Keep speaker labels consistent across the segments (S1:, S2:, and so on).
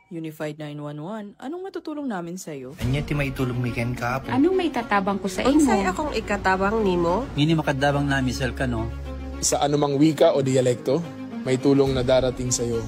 S1: Unified 911, anong matutulong namin sa'yo?
S2: Anya ti maitulong mi ken kahapon.
S3: Anong may tatabang ko sa imo?
S4: Unsay akong ikatabang nimo?
S5: Ngini makadabang na misal ka no?
S6: Sa anumang wika o dialekto, may tulong na darating sa iyo.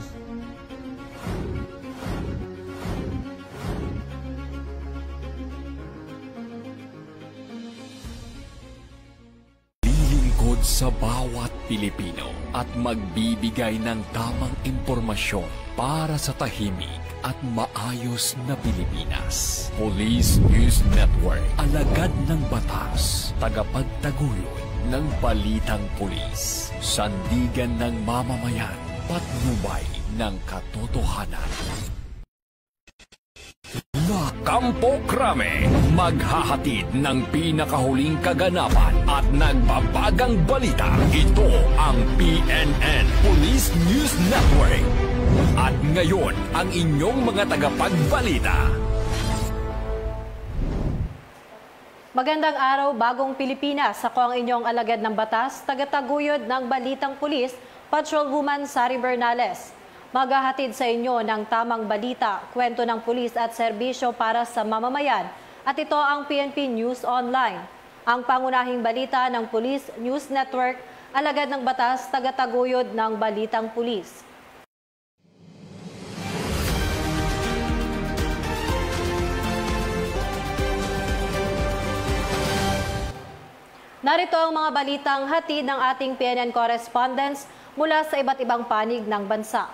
S7: Lilingkod sa bawat Pilipino at magbibigay ng tamang impormasyon para sa tahimik at maayos na Pilipinas. Police News Network, alagad ng batas, tagapagtaguyod ng balitang pulis, sandigan ng mamamayan, patnubay ng katotohanan. La Campo Crame, maghahatid ng pinakahuling kaganapan at nagbabagang balita. Ito ang PNN Police News Network. At ngayon, ang inyong mga tagapagbalita.
S8: Magandang araw, bagong Pilipinas. Ako ang inyong alagad ng batas, tagataguyod ng Balitang Pulis, Patrolwoman Sari Bernales. Maghahatid sa inyo ng tamang balita, kwento ng pulis at serbisyo para sa mamamayan. At ito ang PNP News Online. Ang pangunahing balita ng Police News Network, alagad ng batas, tagataguyod ng Balitang Pulis. Narito ang mga balitang hatid ng ating PNN correspondents mula sa iba't ibang panig ng bansa.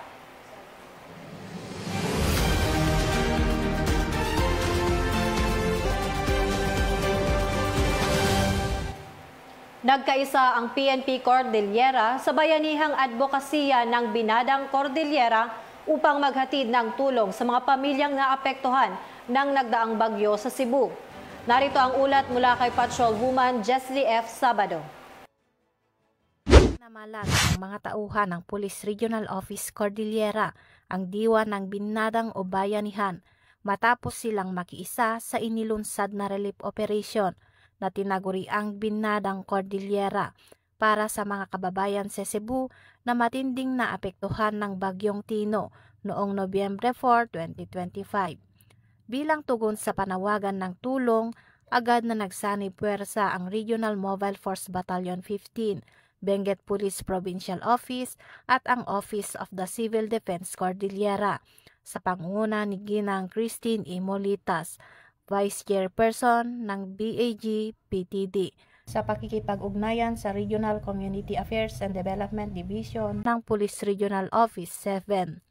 S8: Nagkaisa ang PNP Cordillera sa bayanihang advokasya ng Binadang Cordillera upang maghatid ng tulong sa mga pamilyang naapektuhan ng nagdaang bagyo sa Cebu. Narito ang ulat mula kay Patrolwoman Jeslie F. Sabado.
S9: Namalag ang mga tauhan ng Police Regional Office Cordillera ang diwa ng Binadang o Bayanihan matapos silang makiisa sa inilunsad na relief operation na tinaguriang Binadang Cordillera para sa mga kababayan sa Cebu na matinding naapektuhan ng Bagyong Tino noong Nobyembre 4, 2025. Bilang tugon sa panawagan ng tulong, agad na nagsanib puwersa ang Regional Mobile Force Battalion 15, Benguet Police Provincial Office at ang Office of the Civil Defense Cordillera sa pangunguna ni Ginang Christine E. Molitas, Vice Chairperson ng BAG-PTD, sa pakikipag-ugnayan sa Regional Community Affairs and Development Division ng Police Regional Office 7.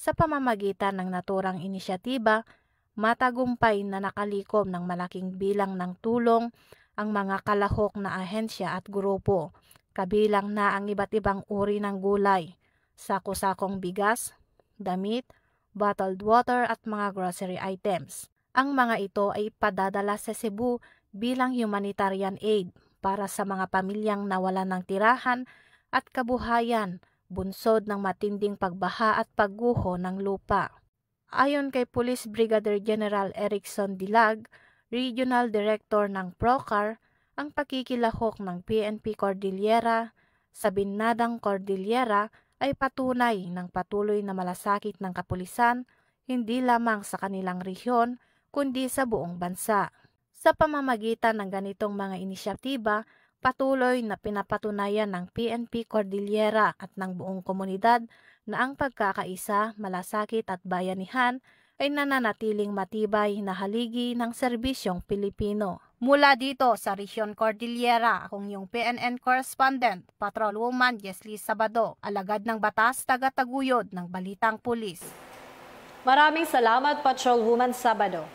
S9: Sa pamamagitan ng naturang inisyatiba, matagumpay na nakalikom ng malaking bilang ng tulong ang mga kalahok na ahensya at grupo, kabilang na ang iba't ibang uri ng gulay, sako-sakong bigas, damit, bottled water at mga grocery items. Ang mga ito ay padadala sa Cebu bilang humanitarian aid para sa mga pamilyang nawalan ng tirahan at kabuhayan, bunsod ng matinding pagbaha at pagguho ng lupa. Ayon kay Police Brigadier General Erickson Dilag, Regional Director ng PROCAR, ang pakikilahok ng PNP Cordillera sa Binadang Cordillera ay patunay ng patuloy na malasakit ng kapulisan hindi lamang sa kanilang rehiyon kundi sa buong bansa. Sa pamamagitan ng ganitong mga inisyatiba, patuloy na pinapatunayan ng PNP Cordillera at ng buong komunidad na ang pagkakaisa, malasakit at bayanihan ay nananatiling matibay na haligi ng serbisyong Pilipino. Mula dito sa Region Cordillera, akong yung PNN correspondent, Patrolwoman Jeslie Sabado, alagad ng batas, tagataguyod ng Balitang Pulis.
S8: Maraming salamat, Patrolwoman Sabado.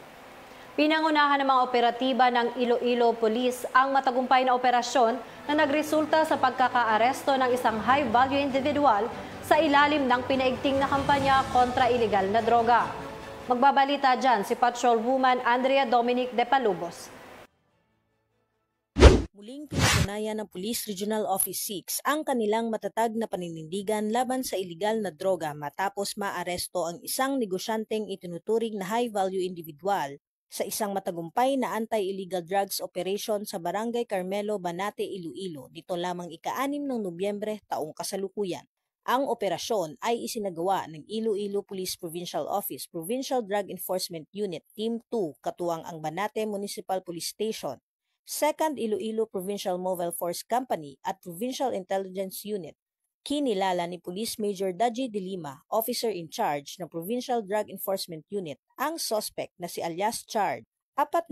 S8: Pinangunahan ng mga operatiba ng Iloilo Police ang matagumpay na operasyon na nagresulta sa pagkakaaresto ng isang high-value individual sa ilalim ng pinaigting na kampanya kontra ilegal na droga. Magbabalita dyan si Patrolwoman Andrea Dominic de Palubos.
S10: Muling pinatunayan ng Police Regional Office 6 ang kanilang matatag na paninindigan laban sa ilegal na droga matapos maaresto ang isang negosyanteng itinuturing na high-value individual sa isang matagumpay na anti-illegal drugs operation sa Barangay Carmelo, Banate, Iloilo, dito lamang ika-6 ng Nobyembre taong kasalukuyan. Ang operasyon ay isinagawa ng Iloilo Police Provincial Office, Provincial Drug Enforcement Unit, Team 2, katuwang ang Banate Municipal Police Station, 2nd Iloilo Provincial Mobile Force Company at Provincial Intelligence Unit. Kinilala ni Police Major Daji De Lima, Officer in Charge ng Provincial Drug Enforcement Unit, ang suspect na si alias Chard, 48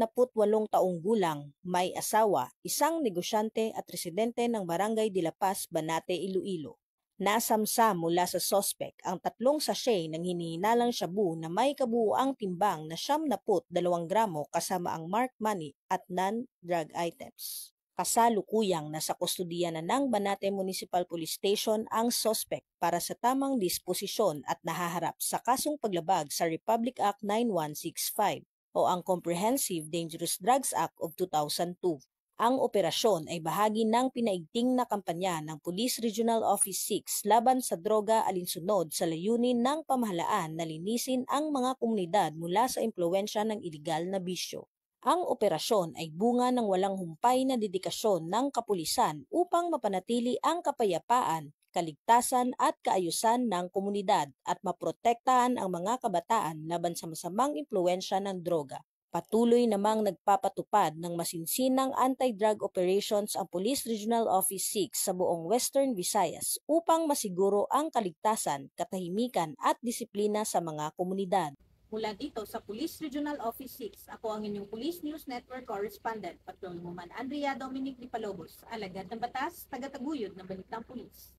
S10: taong gulang, may asawa, isang negosyante at residente ng Barangay de la Paz, Banate, Iloilo. Nasamsa mula sa suspect ang 3 sachet ng hinihinalang shabu na may kabuuang timbang na 72 gramo kasama ang marked money at non-drug items. Kasalukuyang nasa kustudiya na ng Banate Municipal Police Station ang suspect para sa tamang disposisyon at nahaharap sa kasong paglabag sa Republic Act 9165 o ang Comprehensive Dangerous Drugs Act of 2002. Ang operasyon ay bahagi ng pinaigting na kampanya ng Police Regional Office 6 laban sa droga alinsunod sa layunin ng pamahalaan na linisin ang mga komunidad mula sa impluwensya ng iligal na bisyo. Ang operasyon ay bunga ng walang humpay na dedikasyon ng kapulisan upang mapanatili ang kapayapaan, kaligtasan at kaayusan ng komunidad at maprotektahan ang mga kabataan laban sa masamang impluwensya ng droga. Patuloy namang nagpapatupad ng masinsinang anti-drug operations ang Police Regional Office 6 sa buong Western Visayas upang masiguro ang kaligtasan, katahimikan at disiplina sa mga komunidad.
S3: Mula dito sa Police Regional Office 6, ako ang inyong Police News Network Correspondent, Patrolwoman Andrea Dominic Di Palobos, alagad ng batas, tagataguyod ng Balitang Pulis.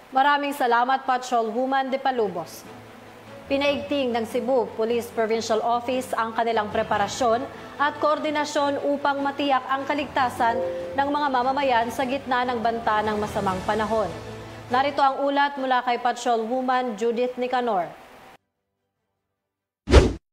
S8: Maraming salamat, Patrolwoman Di Palobos. Pinaigting ng Cebu Police Provincial Office ang kanilang preparasyon at koordinasyon upang matiyak ang kaligtasan ng mga mamamayan sa gitna ng banta ng masamang panahon. Narito ang ulat mula kay Patrolwoman Judith Nicanor.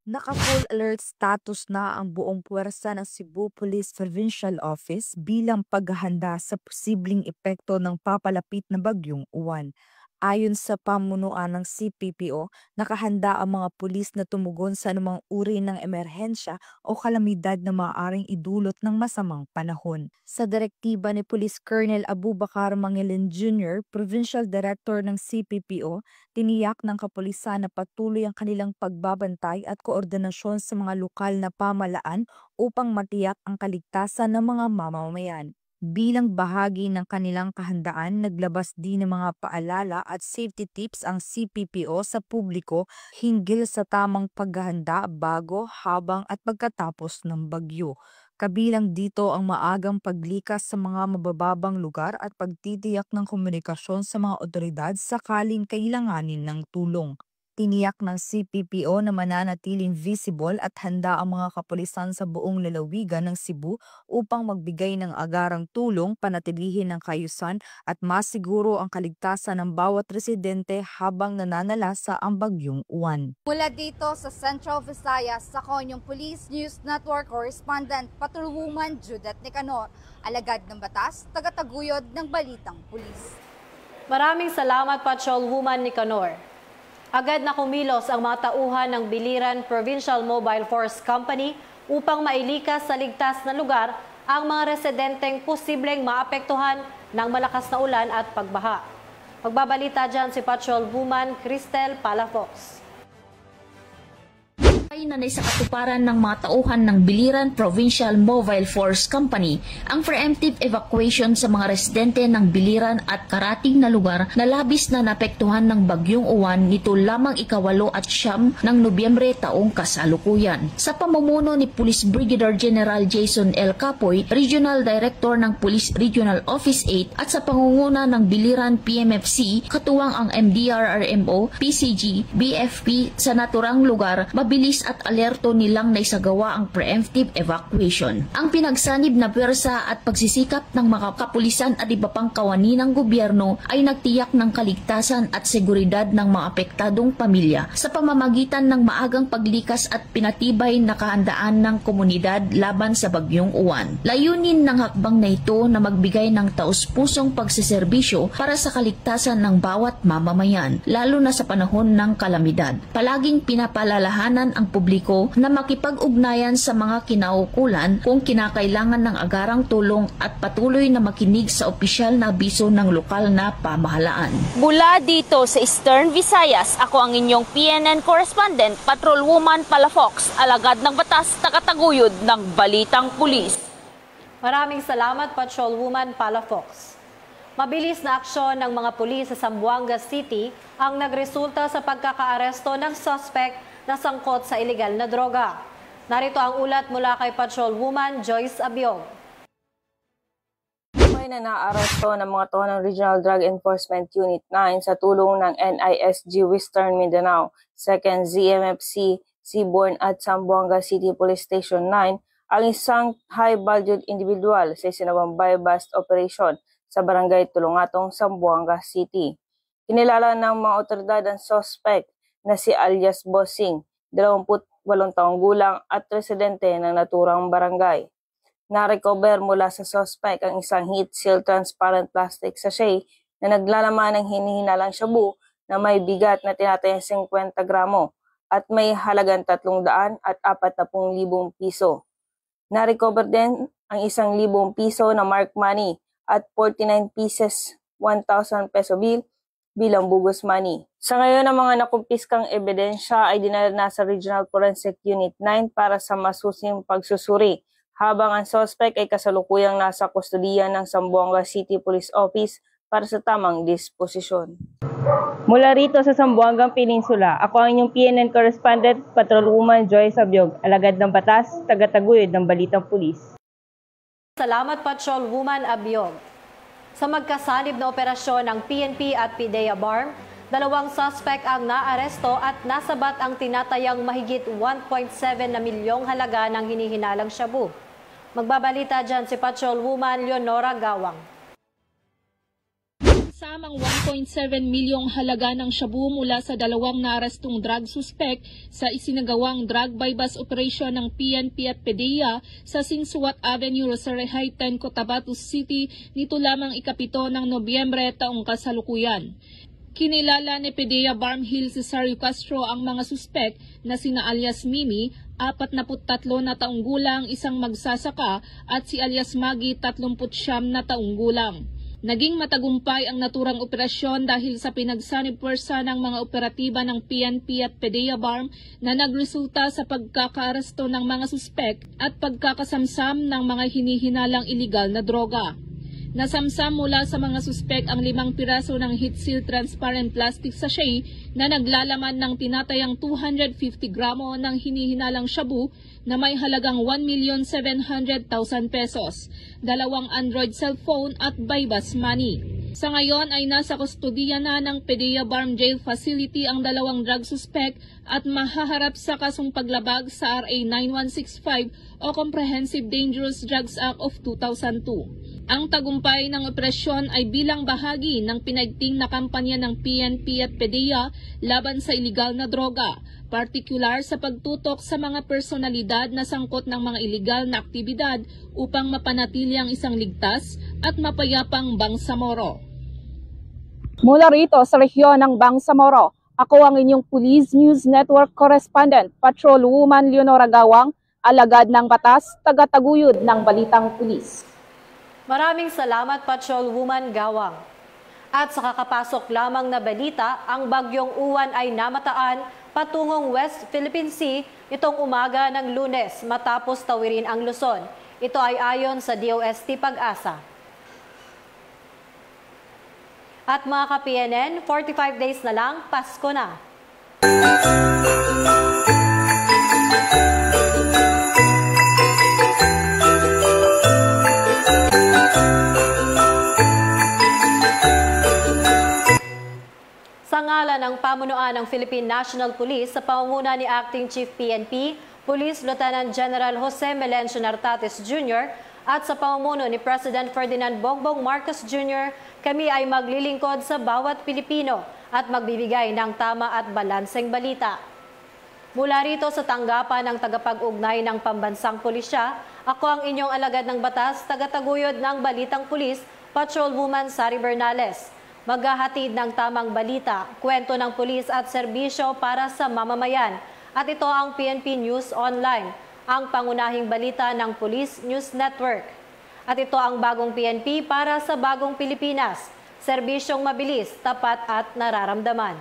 S11: Naka-full alert status na ang buong puwersa ng Cebu Police Provincial Office bilang paghahanda sa posibleng epekto ng papalapit na bagyong Uwan. Ayon sa pamunuan ng CPPO, nakahanda ang mga pulis na tumugon sa anumang uri ng emerhensya o kalamidad na maaaring idulot ng masamang panahon. Sa direktiba ni Police Colonel Abubakar Mangilin Jr., Provincial Director ng CPPO, tiniyak ng kapulisan na patuloy ang kanilang pagbabantay at koordinasyon sa mga lokal na pamahalaan upang matiyak ang kaligtasan ng mga mamamayan. Bilang bahagi ng kanilang kahandaan, naglabas din ng mga paalala at safety tips ang CPPO sa publiko hinggil sa tamang paghahanda bago, habang at pagkatapos ng bagyo. Kabilang dito ang maagang paglikas sa mga mabababang lugar at pagtitiyak ng komunikasyon sa mga otoridad sakaling kailanganin ng tulong. Tiniyak ng CPPO na mananatiling visible at handa ang mga kapulisan sa buong lalawigan ng Cebu upang magbigay ng agarang tulong, panatilihin ang kaayusan at masiguro ang kaligtasan ng bawat residente habang nananalasa ang bagyong Uwan.
S12: Mula dito sa Central Visayas, ako yung Police News Network Correspondent, Patrolwoman Judith Nicanor, alagad ng batas, tagataguyod ng Balitang Pulis.
S8: Maraming salamat, Patrolwoman Nicanor. Agad na kumilos ang mga tauhan ng Biliran Provincial Mobile Force Company upang mailikas sa ligtas na lugar ang mga residenteng posibleng maapektuhan ng malakas na ulan at pagbaha. Magbabalita dyan si Patrolwoman Cristel Palafox.
S13: Ay na sa katuparan ng mga tauhan ng Biliran Provincial Mobile Force Company ang preemptive evacuation sa mga residente ng Biliran at karating na lugar na labis na napektuhan ng bagyong Uwan nito lamang 8 at 9 ng Nobyembre taong kasalukuyan. Sa pamumuno ni Police Brigadier General Jason L. Capoy, Regional Director ng Police Regional Office 8 at sa pangunguna ng Biliran PMFC, katuwang ang MDRRMO, PCG, BFP sa naturang lugar, mabilis at alerto nilang naisagawa ang preemptive evacuation. Ang pinagsanib na pwersa at pagsisikap ng mga kapulisan at iba pang kawani ng gobyerno ay nagtiyak ng kaligtasan at seguridad ng mga apektadong pamilya sa pamamagitan ng maagang paglikas at pinatibay na kahandaan ng komunidad laban sa bagyong Uwan. Layunin ng hakbang na ito na magbigay ng taus-pusong pagsiserbisyo para sa kaligtasan ng bawat mamamayan, lalo na sa panahon ng kalamidad. Palaging pinapalalahanan ang publiko na makipag-ugnayan sa mga kinaukulan kung kinakailangan ng agarang tulong at patuloy na makinig sa opisyal na abiso ng lokal na pamahalaan.
S14: Mula dito sa Eastern Visayas, ako ang inyong PNN correspondent, Patrolwoman Palafox, alagad ng batas, tagataguyod ng Balitang Pulis.
S8: Maraming salamat, Patrolwoman Palafox. Mabilis na aksyon ng mga pulis sa Zamboanga City ang nagresulta sa pagkakaaresto ng suspect na sangkot sa ilegal na droga. Narito ang ulat mula kay Patrolwoman Joyce Abiog.
S15: May na naaresto ng mga tono ng Regional Drug Enforcement Unit 9 sa tulong ng NISG Western Mindanao, 2nd ZMFC, Seabourn at Zamboanga City Police Station 9 ang isang high-valued individual sa isinawang buy-bust operation sa Barangay Tulungatong, Zamboanga City. Kinilala ng mga otoridad ang suspect na si alias Bossing, 28 taong gulang at residente ng naturang barangay. Na-recover mula sa suspect ang isang heat-sealed transparent plastic sachet na naglalaman ng hinihinalang shabu na may bigat na tinatayang 50 gramo at may halagang 340,000 piso. Na-recover din ang 1,000 piso na mark money at 49 pieces 1,000 peso bill bilang bogus money. Sa ngayon, ang mga nakumpiskang ebidensya ay dinala na sa Regional Forensic Unit 9 para sa masusing pagsusuri, habang ang suspect ay kasalukuyang nasa kustodiya ng Zamboanga City Police Office para sa tamang disposisyon. Mula rito sa Zamboanga Peninsula, ako ang inyong PNN correspondent, Patrolwoman Joyce Abiog, alagad ng batas, tagataguyod ng Balitang Pulis.
S8: Salamat, Patrolwoman Abiog. Sa magkasanib na operasyon ng PNP at PDEA BARM, 2 suspect ang naaresto at nasabat ang tinatayang mahigit 1.7 na milyong halaga ng hinihinalang shabu. Magbabalita dyan si Patrolwoman Leonora Gawang.
S16: Samang 1.7 milyong halaga ng shabu mula sa 2 naarestong drug suspect sa isinagawang drug buy-bust operation ng PNP at PDEA sa Sinsuat Avenue, Rosario 10, Cotabato City nito lamang ikapito ng Nobyembre taong kasalukuyan. Kinilala ni PDEA BARM Hill Cesario Castro ang mga suspect na sina alias Mimi, 43 na taong gulang, isang magsasaka, at si alias Maggie, 39 na taong gulang. Naging matagumpay ang naturang operasyon dahil sa pinagsanib puwersa ng mga operatiba ng PNP at PDEA BARM na nagresulta sa pagkakaaresto ng mga suspect at pagkakasamsam ng mga hinihinalang iligal na droga. Nasamsam mula sa mga suspect ang 5 piraso ng heat-sealed transparent plastic sachet na naglalaman ng tinatayang 250 gramo ng hinihinalang shabu na may halagang 1,700,000 pesos, 2 Android cellphone at buy-bust money. Sa ngayon ay nasa kustodiya na ng PDEA BARM Jail Facility ang 2 drug suspect at mahaharap sa kasong paglabag sa RA 9165 o Comprehensive Dangerous Drugs Act of 2002. Ang tagumpay ng operasyon ay bilang bahagi ng pinaigting na kampanya ng PNP at PDEA laban sa iligal na droga, partikular sa pagtutok sa mga personalidad na sangkot ng mga iligal na aktibidad upang mapanatili ang isang ligtas at mapayapang Bangsamoro.
S17: Mula rito sa rehiyon ng Bangsamoro, ako ang inyong Police News Network correspondent, Patrolwoman Leonora Gawang, alagad ng batas, tagataguyod ng Balitang Pulis.
S8: Maraming salamat, Patrolwoman Gawang. At sa kakapasok lamang na balita, ang bagyong Uwan ay namataan patungong West Philippine Sea itong umaga ng Lunes matapos tawirin ang Luzon. Ito ay ayon sa DOST Pag-asa. At mga ka-PNN, 45 days na lang, Pasko na. Sa ngalan ng pamunuan ng Philippine National Police sa pamumuno ni Acting Chief PNP, Police Lieutenant General Jose Melencio Nartates Jr. at sa pamumuno ni President Ferdinand Bongbong Marcos Jr., kami ay maglilingkod sa bawat Pilipino at magbibigay ng tama at balanseng balita. Mula rito sa tanggapan ng tagapag-ugnay ng Pambansang Pulisya, ako ang inyong alagad ng batas, tagataguyod ng Balitang Pulis, Patrolwoman Sari Bernales. Maghahatid ng tamang balita, kwento ng pulis at serbisyo para sa mamamayan. At ito ang PNP News Online, ang pangunahing balita ng Police News Network. At ito ang bagong PNP para sa bagong Pilipinas. Serbisyong mabilis, tapat at nararamdaman.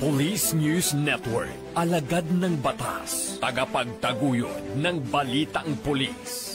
S7: Police News Network, alagad ng batas, tagapagtaguyod ng balitang pulis.